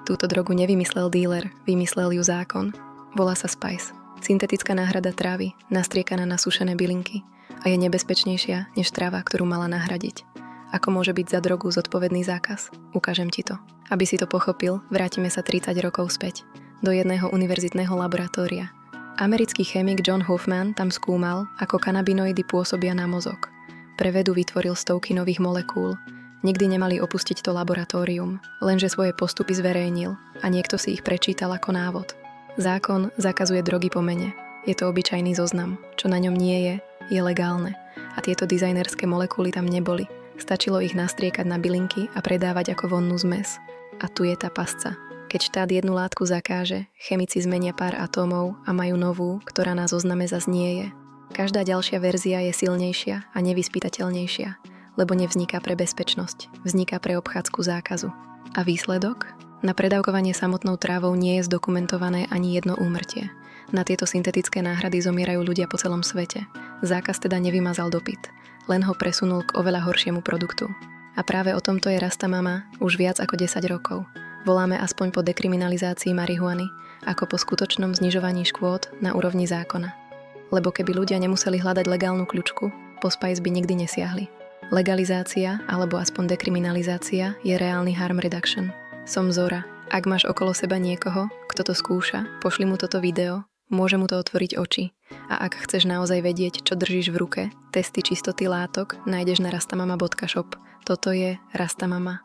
Túto drogu nevymyslel díler, vymyslel ju zákon. Volá sa Spice. Syntetická náhrada trávy, nastriekaná na sušené bylinky a je nebezpečnejšia než tráva, ktorú mala nahradiť. Ako môže byť za drogu zodpovedný zákaz? Ukážem ti to. Aby si to pochopil, vrátime sa 30 rokov späť, do jedného univerzitného laboratória. Americký chemik John Hoffman tam skúmal, ako kanabinoidy pôsobia na mozog. Pre vedu vytvoril stovky nových molekúl. Nikdy nemali opustiť to laboratórium, lenže svoje postupy zverejnil a niekto si ich prečítal ako návod. Zákon zakazuje drogy po mene. Je to obyčajný zoznam. Čo na ňom nie je legálne. A tieto dizajnerské molekuly tam neboli. Stačilo ich nastriekať na bylinky a predávať ako vonnú zmes. A tu je tá pasca. Keď štát jednu látku zakáže, chemici zmenia pár atómov a majú novú, ktorá na zozname zas nie je. Každá ďalšia verzia je silnejšia a nevyspytateľnejšia, lebo nevzniká pre bezpečnosť, vzniká pre obchádzku zákazu. A výsledok? Na predávkovanie samotnou trávou nie je zdokumentované ani jedno úmrtie. Na tieto syntetické náhrady zomierajú ľudia po celom svete. Zákaz teda nevymazal dopyt, len ho presunul k oveľa horšiemu produktu. A práve o tomto je Rastamama už viac ako 10 rokov. Voláme aspoň po dekriminalizácii marihuany, ako po skutočnom znižovaní škôd na úrovni zákona. Lebo keby ľudia nemuseli hľadať legálnu kľučku, po Spice by nikdy nesiahli. Legalizácia, alebo aspoň dekriminalizácia, je reálny harm reduction. Som Zora. Ak máš okolo seba niekoho, kto to skúša, pošli mu toto video, môže mu to otvoriť oči. A ak chceš naozaj vedieť, čo držíš v ruke, testy čistoty látok nájdeš na rastamama.shop. Toto je Rastamama.